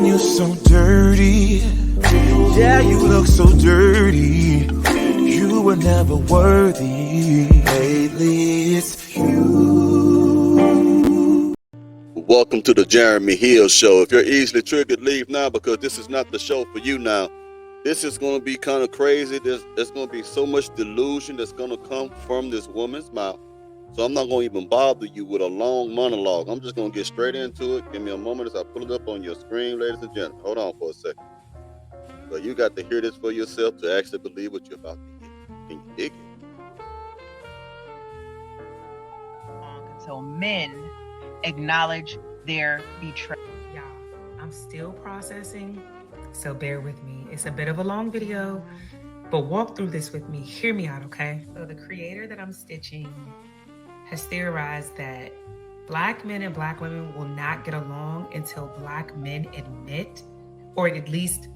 you're so dirty. Yeah, you look so dirty. You were never worthy. Lately, it's you. Welcome to the Jeremy Hill Show. If you're easily triggered, leave now, because this is not the show for you now. This is going to be kind of crazy. There's going to be so much delusion that's going to come from this woman's mouth. So I'm not going to even bother you with a long monologue. I'm just going to get straight into it. Give me a moment as I pull it up on your screen, ladies and gentlemen. Hold on for a second. But you got to hear this for yourself to actually believe what you're about to hear. Can you dig it? Until men acknowledge their betrayal. Y'all, I'm still processing, so bear with me. It's a bit of a long video, but walk through this with me. Hear me out, okay? So the creator that I'm stitching has theorized that Black men and Black women will not get along until Black men admit, or at least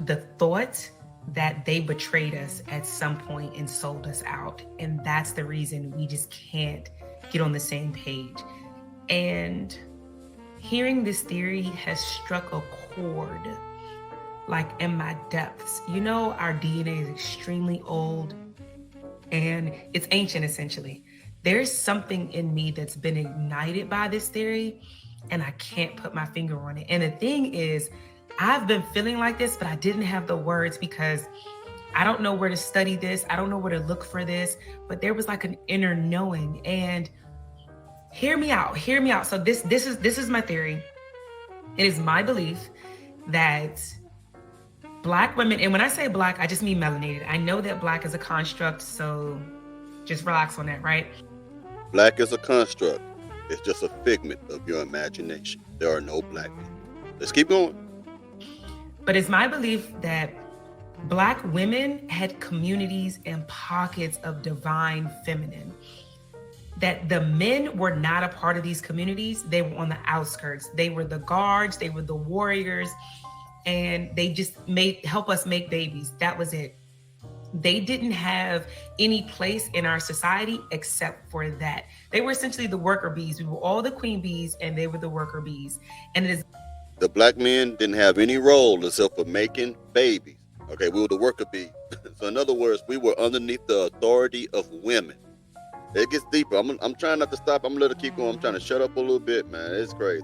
the thought that they betrayed us at some point and sold us out. And that's the reason we just can't get on the same page. And hearing this theory has struck a chord, like in my depths. You know, our DNA is extremely old and it's ancient essentially. There's something in me that's been ignited by this theory and I can't put my finger on it. And the thing is, I've been feeling like this, but I didn't have the words because I don't know where to study this. I don't know where to look for this, but there was like an inner knowing. And hear me out. So this is my theory. It is my belief that Black women, and when I say Black, I just mean melanated. I know that Black is a construct, so just relax on that, right? Black is a construct. It's just a figment of your imagination. There are no Black men. Let's keep going. But it's my belief that Black women had communities and pockets of divine feminine. That the men were not a part of these communities. They were on the outskirts. They were the guards, they were the warriors, and they just help us make babies. That was it. They didn't have any place in our society except for that. They were essentially the worker bees. We were all the queen bees and they were the worker bees. And it is the Black men didn't have any role except for making babies. Okay, we were the worker bees. So in other words, we were underneath the authority of women. It gets deeper. I'm trying not to stop. I'm gonna let it keep going. I'm trying to shut up a little bit, man. It's crazy.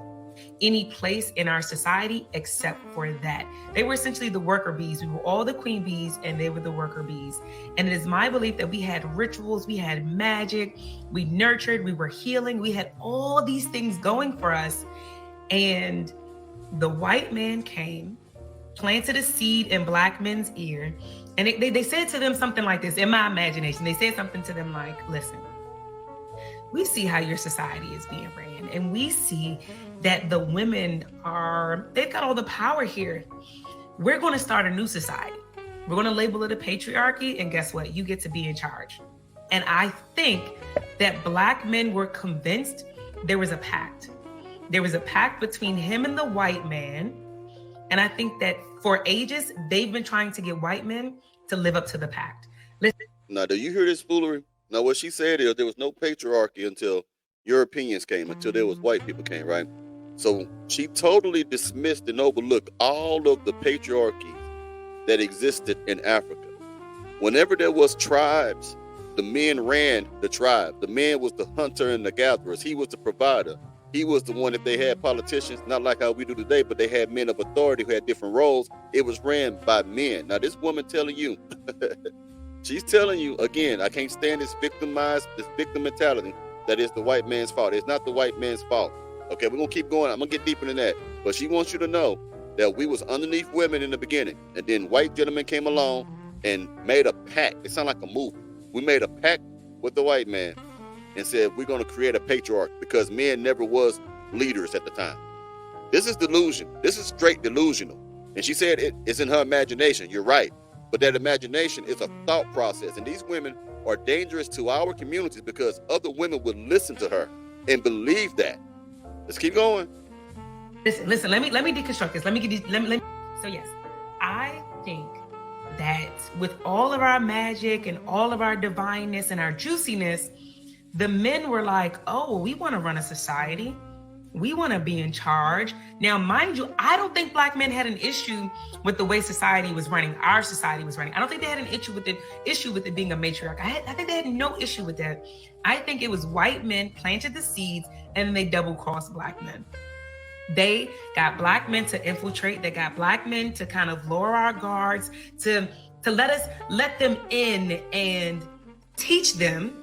Any place in our society except for that. They were essentially the worker bees. We were all the queen bees and they were the worker bees. And it is my belief that we had rituals, we had magic, we nurtured, we were healing, we had all these things going for us. And the white man came, planted a seed in Black men's ear, and they said to them something like this, in my imagination. They said something to them like, listen, we see how your society is being ran, and we see that the women they've got all the power here. We're going to start a new society. We're going to label it a patriarchy, and guess what? You get to be in charge. And I think that Black men were convinced there was a pact. There was a pact between him and the white man. And I think that for ages, they've been trying to get white men to live up to the pact. Listen. Now, do you hear this foolery? Now, what she said is there was no patriarchy until Europeans came, until there was white people came, right? So she totally dismissed and overlooked all of the patriarchies that existed in Africa. Whenever there was tribes, the men ran the tribe. The man was the hunter and the gatherer. He was the provider. He was the one, if they had politicians, not like how we do today, but they had men of authority who had different roles. It was ran by men. Now, this woman telling you, she's telling you, again, I can't stand this victim mentality that it's the white man's fault. It's not the white man's fault. Okay, we're going to keep going. I'm going to get deeper than that. But she wants you to know that we was underneath women in the beginning. And then white gentlemen came along and made a pact. It sounded like a movie. We made a pact with the white man and said, we're going to create a patriarch because men never was leaders at the time. This is delusion. This is straight delusional. And she said it's in her imagination. You're right. But that imagination is a thought process. And these women are dangerous to our communities because other women would listen to her and believe that. Let's keep going. Listen, let me deconstruct this. So yes, I think that with all of our magic and all of our divineness and our juiciness, the men were like, oh, we want to run a society. We want to be in charge. Now, mind you, I don't think Black men had an issue with the way society was running, our society was running. I don't think they had an issue with it being a matriarch. I think they had no issue with that. I think it was white men planted the seeds and they double-crossed Black men. They got Black men to infiltrate. They got Black men to kind of lower our guards, to let them in and teach them.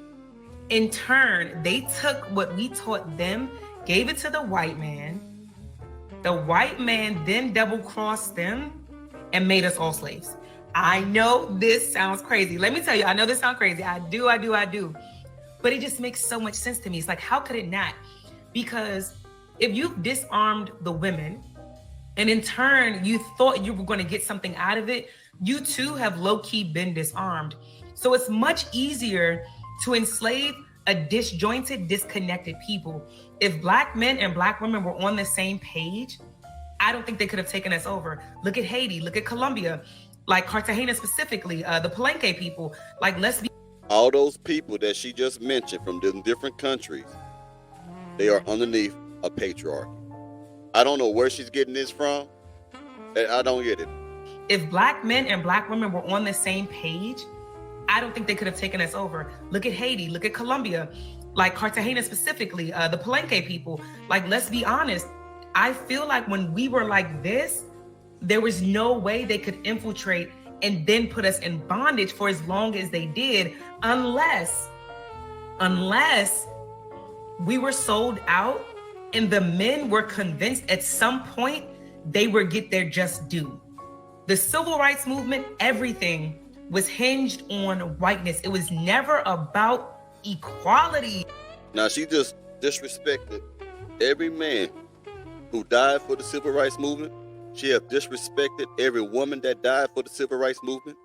In turn, they took what we taught them, gave it to the white man. The white man then double-crossed them and made us all slaves. I know this sounds crazy. Let me tell you, I know this sounds crazy. I do. But it just makes so much sense to me. It's like, how could it not? Because if you've disarmed the women, and in turn, you thought you were going to get something out of it, you too have low-key been disarmed. So it's much easier to enslave a disjointed, disconnected people. If Black men and Black women were on the same page, I don't think they could have taken us over. Look at Haiti, look at Colombia, like Cartagena specifically, the Palenque people, like all those people that she just mentioned from different countries, they are underneath a patriarchy. I don't know where she's getting this from. I don't get it. If Black men and Black women were on the same page, I don't think they could have taken us over. Look at Haiti, look at Colombia, like Cartagena specifically, the Palenque people. Like, let's be honest. I feel like when we were like this, there was no way they could infiltrate and then put us in bondage for as long as they did, unless we were sold out and the men were convinced at some point they would get their just due. The civil rights movement, everything was hinged on whiteness. It was never about equality. Now, she just disrespected every man who died for the civil rights movement. She has disrespected every woman that died for the civil rights movement.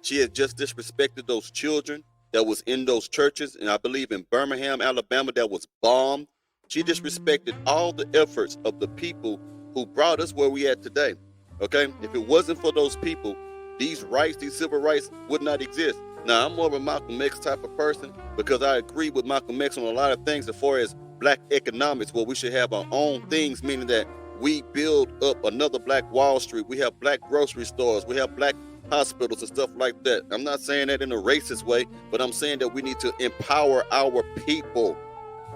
She has just disrespected those children that was in those churches, and I believe in Birmingham, Alabama, that was bombed. She disrespected all the efforts of the people who brought us where we at today. Okay? If it wasn't for those people, these rights, these civil rights would not exist. Now, I'm more of a Malcolm X type of person because I agree with Malcolm X on a lot of things as far as Black economics, where we should have our own things, meaning that we build up another Black Wall Street. We have Black grocery stores. We have Black hospitals and stuff like that. I'm not saying that in a racist way, but I'm saying that we need to empower our people.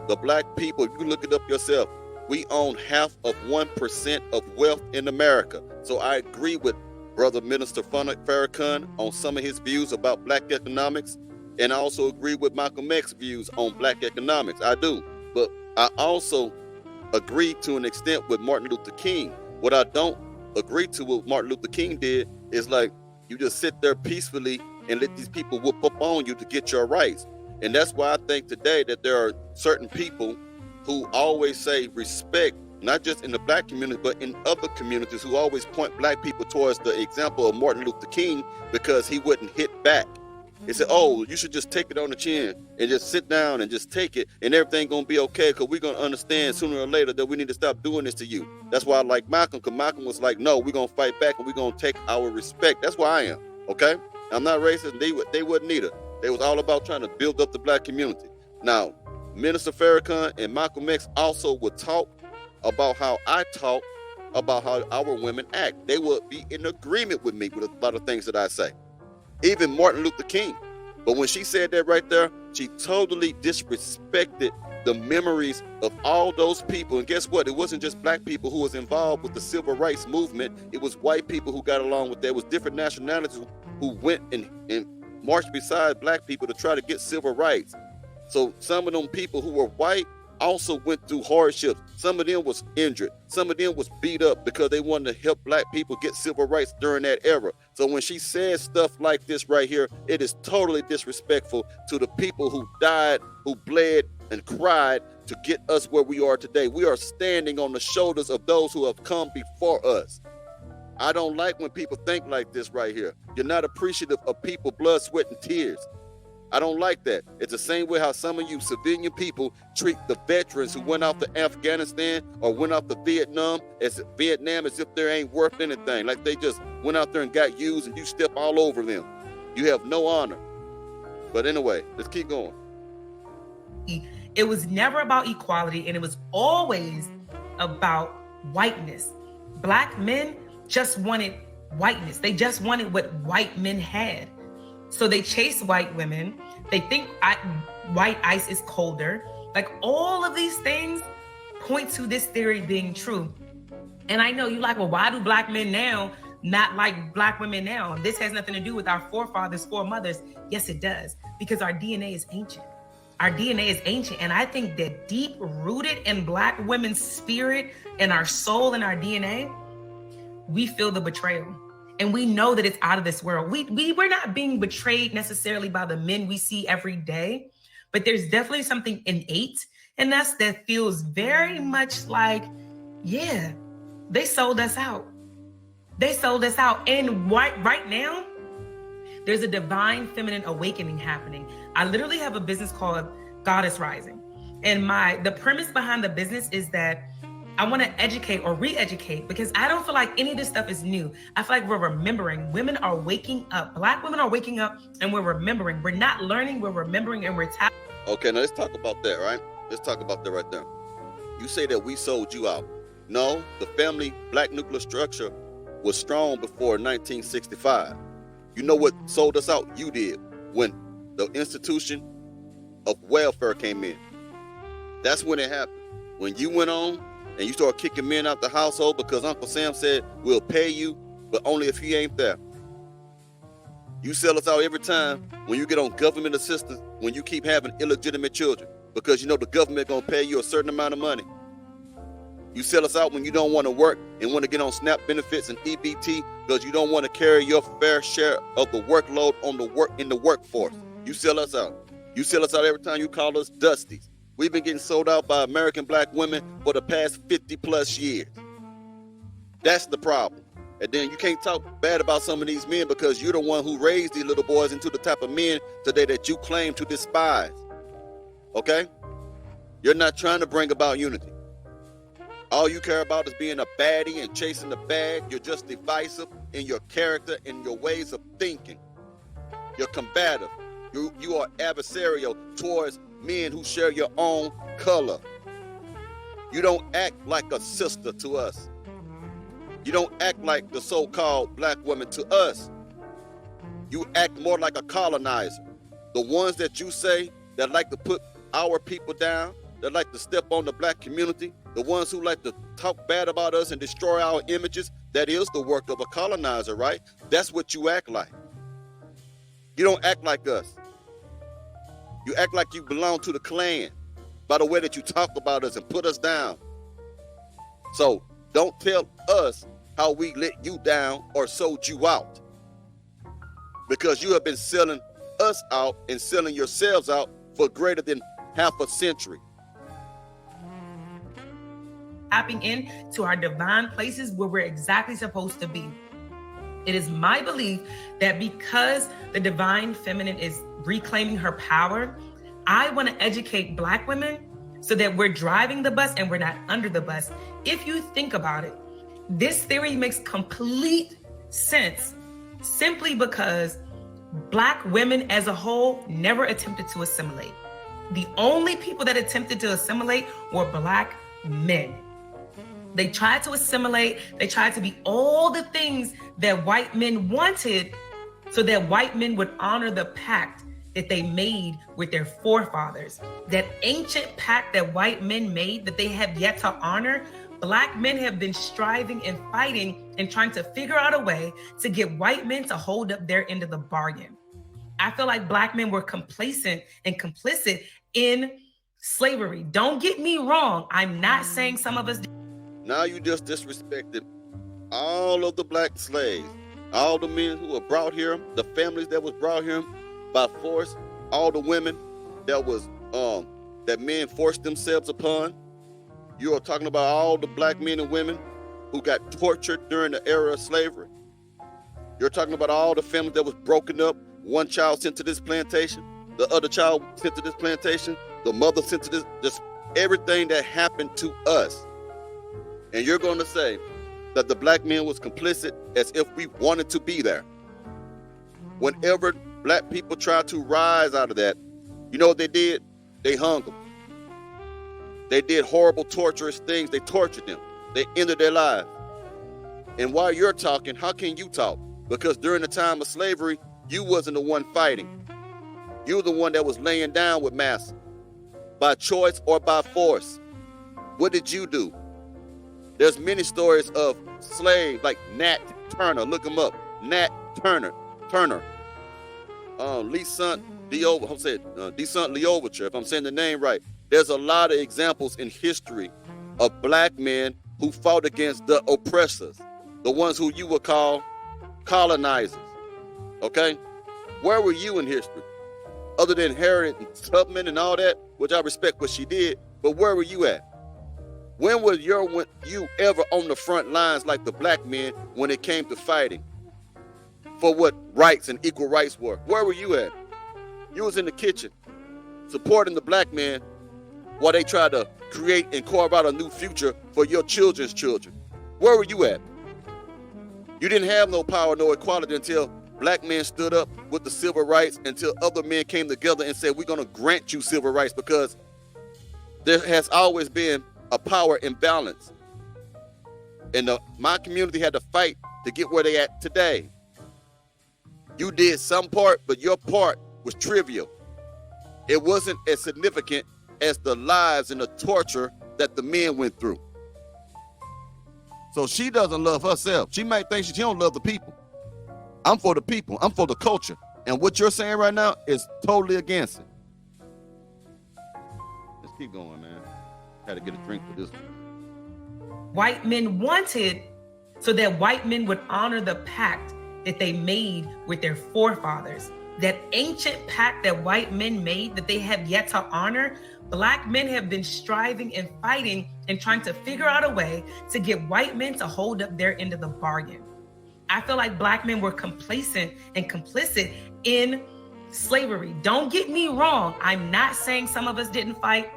The Black people, you look it up yourself, we own half of 1% of wealth in America. So I agree with Brother Minister Farrakhan on some of his views about Black economics, and I also agree with Malcolm X's views on Black economics. I do. But I also agree to an extent with Martin Luther King. What I don't agree to what Martin Luther King did is like, you just sit there peacefully and let these people whoop up on you to get your rights. And that's why I think today that there are certain people who always say respect, not just in the Black community, but in other communities, who always point Black people towards the example of Martin Luther King because he wouldn't hit back. They said, oh, you should just take it on the chin and just sit down and just take it and everything gonna be okay, because we're gonna understand sooner or later that we need to stop doing this to you. That's why I like Malcolm, because Malcolm was like, no, we're gonna fight back and we're gonna take our respect. That's why I am, okay? I'm not racist. They wouldn't either. They was all about trying to build up the Black community. Now, Minister Farrakhan and Malcolm X also would talk about how I talk about how our women act. They would be in agreement with me with a lot of things that I say. Even Martin Luther King. But when she said that right there, she totally disrespected the memories of all those people. And guess what? It wasn't just Black people who was involved with the civil rights movement. It was white people who got along with that. It was different nationalities who went and marched beside Black people to try to get civil rights. So some of them people who were white also went through hardships. Some of them was injured. Some of them was beat up because they wanted to help Black people get civil rights during that era. So when she says stuff like this right here, it is totally disrespectful to the people who died, who bled and cried to get us where we are today. We are standing on the shoulders of those who have come before us. I don't like when people think like this right here. You're not appreciative of people, blood, sweat, and tears. I don't like that. It's the same way how some of you civilian people treat the veterans who went out to Afghanistan or went out to Vietnam as if they ain't worth anything. Like they just went out there and got used and you step all over them. You have no honor. But anyway, let's keep going. It was never about equality, and it was always about whiteness. Black men just wanted whiteness. They just wanted what white men had. So they chase white women. They think white ice is colder. Like, all of these things point to this theory being true. And I know you're like, well, why do black men now not like black women now? This has nothing to do with our forefathers, foremothers. Yes, it does, because our DNA is ancient. Our DNA is ancient. And I think that deep rooted in black women's spirit and our soul and our DNA, we feel the betrayal. And we know that it's out of this world. We're not being betrayed necessarily by the men we see every day, but there's definitely something innate in us that feels very much like, yeah, they sold us out. They sold us out. And right now, there's a divine feminine awakening happening. I literally have a business called Goddess Rising. And the premise behind the business is that I want to educate or re-educate, because I don't feel like any of this stuff is new. I feel like we're remembering. Women are waking up. Black women are waking up, and we're remembering. We're not learning, we're remembering, and we're tapping. Okay, now let's talk about that, right? Let's talk about that right there. You say that we sold you out. No, the family black nuclear structure was strong before 1965. You know what sold us out? You did, when the institution of welfare came in. That's when it happened. When you went on and you start kicking men out the household because Uncle Sam said, we'll pay you, but only if he ain't there. You sell us out every time when you get on government assistance, when you keep having illegitimate children, because you know the government gonna pay you a certain amount of money. You sell us out when you don't want to work and want to get on SNAP benefits and EBT because you don't want to carry your fair share of the workload in the workforce. You sell us out. You sell us out every time you call us Dusties. We've been getting sold out by American black women for the past 50 plus years. That's the problem. And then you can't talk bad about some of these men because you're the one who raised these little boys into the type of men today that you claim to despise. Okay? You're not trying to bring about unity. All you care about is being a baddie and chasing the bag. You're just divisive in your character and your ways of thinking. You're combative. You are adversarial towards men who share your own color. You don't act like a sister to us. You don't act like the so-called black woman to us. You act more like a colonizer. The ones that you say that like to put our people down, that like to step on the black community, the ones who like to talk bad about us and destroy our images, that is the work of a colonizer, right? That's what you act like. You don't act like us. You act like you belong to the Klan by the way that you talk about us and put us down. So don't tell us how we let you down or sold you out, because you have been selling us out and selling yourselves out for greater than half a century. Tapping in to our divine places where we're exactly supposed to be. It is my belief that because the divine feminine is reclaiming her power, I want to educate black women so that we're driving the bus and we're not under the bus. If you think about it, this theory makes complete sense simply because black women as a whole never attempted to assimilate. The only people that attempted to assimilate were black men. They tried to assimilate. They tried to be all the things that white men wanted so that white men would honor the pact that they made with their forefathers. That ancient pact that white men made that they have yet to honor, black men have been striving and fighting and trying to figure out a way to get white men to hold up their end of the bargain. I feel like black men were complacent and complicit in slavery. Don't get me wrong. I'm not saying some of us. Now you just disrespected all of the black slaves, all the men who were brought here, the families that was brought here by force, all the women that was that men forced themselves upon. You are talking about all the black men and women who got tortured during the era of slavery. You're talking about all the families that was broken up. One child sent to this plantation, the other child sent to this plantation, the mother sent to this, just everything that happened to us. And you're going to say that the black man was complicit as if we wanted to be there. Whenever black people tried to rise out of that, you know what they did? They hung them. They did horrible, torturous things. They tortured them. They ended their lives. And while you're talking, how can you talk? Because during the time of slavery, you wasn't the one fighting. You were the one that was laying down with massa by choice or by force. What did you do? There's many stories of slaves like Nat Turner. Look him up. Nat Turner. Descent Leoverture, if I'm saying the name right. There's a lot of examples in history of black men who fought against the oppressors, the ones who you would call colonizers. Okay? Where were you in history? Other than Harriet Tubman and all that, which I respect what she did, but where were you at? When was you ever on the front lines like the black men when it came to fighting for what rights and equal rights were? Where were you at? You was in the kitchen supporting the black man while they tried to create and carve out a new future for your children's children. Where were you at? You didn't have no power, no equality until black men stood up with the civil rights, until other men came together and said, we're going to grant you civil rights, because there has always been a power imbalance. And my community had to fight to get where they at today. You did some part, but your part was trivial. It wasn't as significant as the lives and the torture that the men went through. So she doesn't love herself. She might think she don't love the people. I'm for the people. I'm for the culture. And what you're saying right now is totally against it. Let's keep going, man. Had to get a drink for this one. White men wanted so that white men would honor the pact that they made with their forefathers. That ancient pact that white men made that they have yet to honor, black men have been striving and fighting and trying to figure out a way to get white men to hold up their end of the bargain. I feel like black men were complacent and complicit in slavery. Don't get me wrong. I'm not saying some of us didn't fight.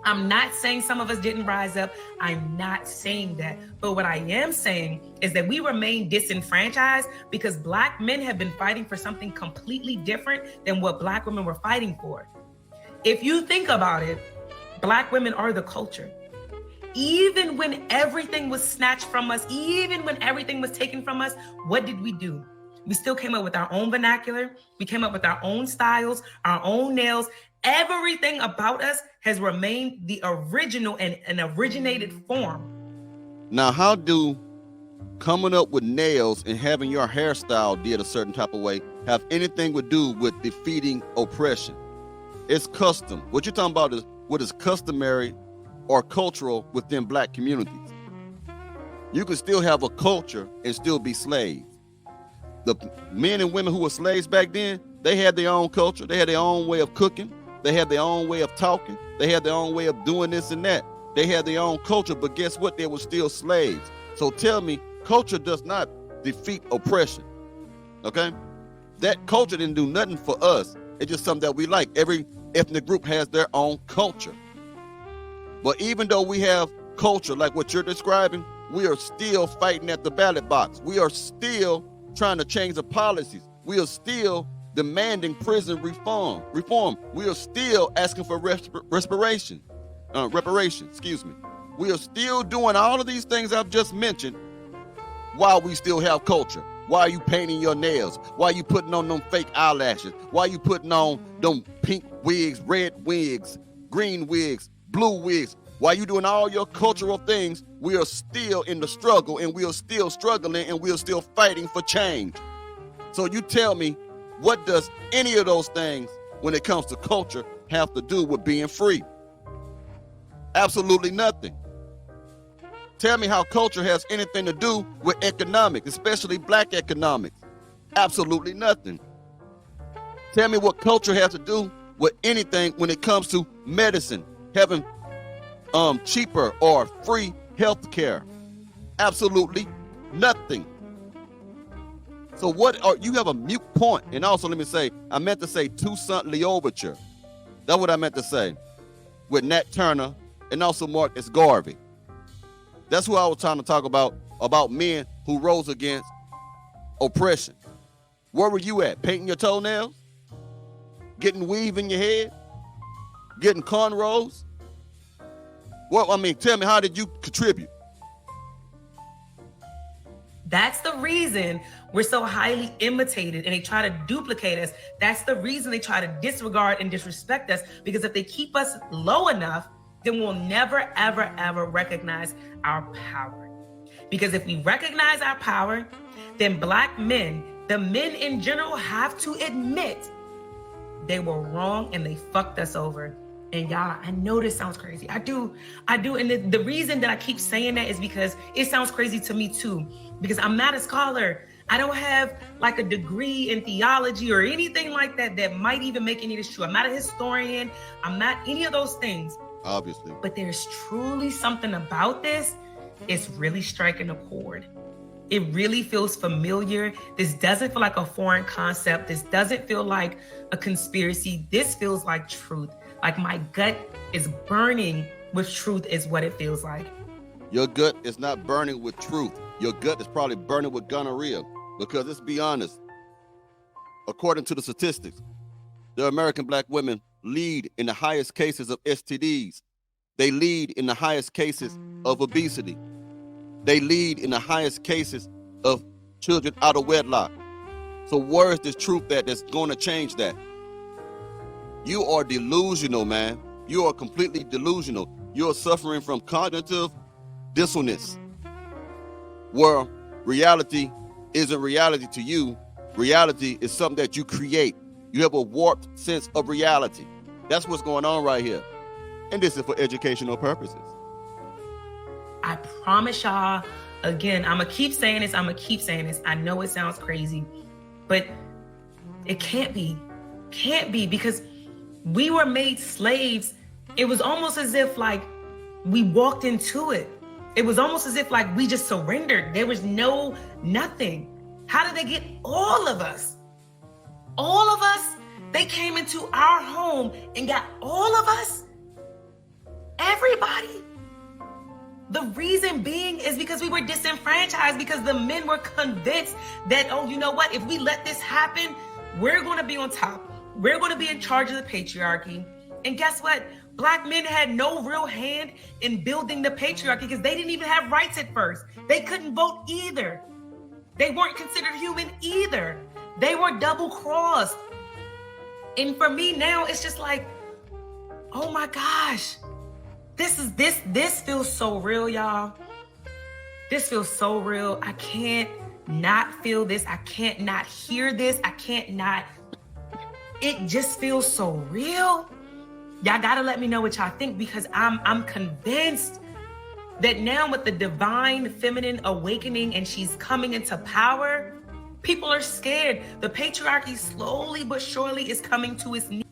I'm not saying some of us didn't rise up. I'm not saying that. But what I am saying is that we remain disenfranchised because black men have been fighting for something completely different than what black women were fighting for. If you think about it, black women are the culture. Even when everything was snatched from us, even when everything was taken from us, what did we do? We still came up with our own vernacular. We came up with our own styles, our own nails. Everything about us has remained the original and an originated form. Now, how do coming up with nails and having your hairstyle did a certain type of way have anything to do with defeating oppression? It's custom. What you're talking about is what is customary or cultural within black communities. You can still have a culture and still be slaves. The men and women who were slaves back then, they had their own culture. They had their own way of cooking. They had their own way of talking. They had their own way of doing this and that. They had their own culture, but guess what? They were still slaves. So tell me, culture does not defeat oppression, okay? That culture didn't do nothing for us. It's just something that we like. Every ethnic group has their own culture. But even though we have culture like what you're describing, we are still fighting at the ballot box. We are still trying to change the policies. We are still demanding prison reform. We are still asking for reparations. We are still doing all of these things I've just mentioned while we still have culture. Why are you painting your nails? Why are you putting on them fake eyelashes? Why are you putting on them pink wigs, red wigs, green wigs, blue wigs? Why are you doing all your cultural things? We are still in the struggle, and we are still struggling, and we are still fighting for change. So you tell me, what does any of those things when it comes to culture have to do with being free? Absolutely nothing. Tell me how culture has anything to do with economics, especially black economics. Absolutely nothing. Tell me what culture has to do with anything when it comes to medicine, having cheaper or free health care. Absolutely nothing. So you have a mute point. And also let me say, I meant to say Toussaint L'Ouverture. That's what I meant to say. With Nat Turner and also Marcus Garvey. That's who I was trying to talk about men who rose against oppression. Where were you at? Painting your toenails? Getting weave in your head? Getting cornrows? Well, I mean, tell me, how did you contribute? That's the reason we're so highly imitated and they try to duplicate us. That's the reason they try to disregard and disrespect us, because if they keep us low enough, then we'll never, ever, ever recognize our power. Because if we recognize our power, then Black men, the men in general, have to admit they were wrong and they fucked us over. And y'all, I know this sounds crazy. I do. And the reason that I keep saying that is because it sounds crazy to me too, because I'm not a scholar. I don't have like a degree in theology or anything like that that might even make any of this true. I'm not a historian. I'm not any of those things. Obviously. But there's truly something about this. It's really striking a chord. It really feels familiar. This doesn't feel like a foreign concept. This doesn't feel like a conspiracy. This feels like truth. Like my gut is burning with truth is what it feels like. Your gut is not burning with truth. Your gut is probably burning with gonorrhea. Because let's be honest, according to the statistics, the American Black women lead in the highest cases of STDs. They lead in the highest cases of obesity. They lead in the highest cases of children out of wedlock. So where is this truth that's going to change that? You are delusional, man. You are completely delusional. You're suffering from cognitive dissonance, where reality isn't reality to you. Reality is something that you create. You have a warped sense of reality. That's what's going on right here. And this is for educational purposes. I promise y'all, again, I'm going to keep saying this. I know it sounds crazy, but it can't be. Can't be, because we were made slaves. It was almost as if like we walked into it. It was almost as if like we just surrendered. There was nothing. How did they get all of us? All of us? They came into our home and got all of us? Everybody? The reason being is because we were disenfranchised, because the men were convinced that, oh, you know what? If we let this happen, we're going to be on top. We're going to be in charge of the patriarchy. And guess what? Black men had no real hand in building the patriarchy because they didn't even have rights at first. They couldn't vote either. They weren't considered human either. They were double-crossed. And for me now, it's just like, oh my gosh. This feels so real, y'all. This feels so real. I can't not feel this. I can't not hear this. I can't not. It just feels so real. Y'all gotta let me know what y'all think, because I'm convinced that now with the divine feminine awakening and she's coming into power, people are scared. The patriarchy slowly but surely is coming to its knees.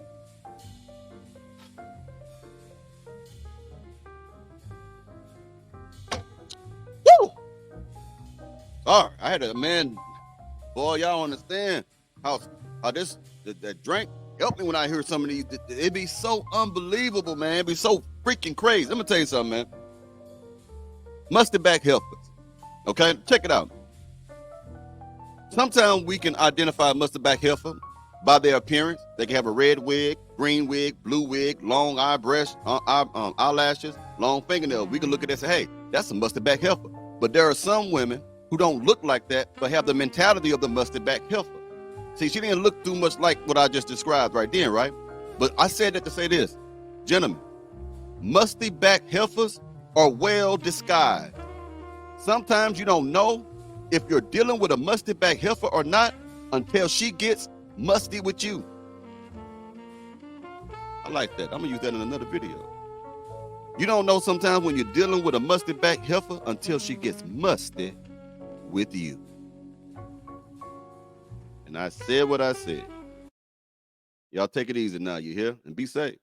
Woo! All right, I had a man, boy, y'all understand how this that drink helped me when I hear some of these. It'd be so unbelievable, man. It'd be so freaking crazy. Let me tell you something, man. Musty back Heffas. Okay, check it out. Sometimes we can identify musty back heifer by their appearance. They can have a red wig, green wig, blue wig, long eyelashes, long fingernails. We can look at that and say, hey, that's a musty back heifer. But there are some women who don't look like that, but have the mentality of the musty back heifer. See, she didn't look too much like what I just described right then, right? But I said that to say this. Gentlemen, musty back heifers are well disguised. Sometimes you don't know if you're dealing with a musty back heifer or not until she gets musty with you. I like that. I'm gonna use that in another video. You don't know sometimes when you're dealing with a musty back heifer until she gets musty with you. And I said what I said. Y'all take it easy now, you hear? And be safe.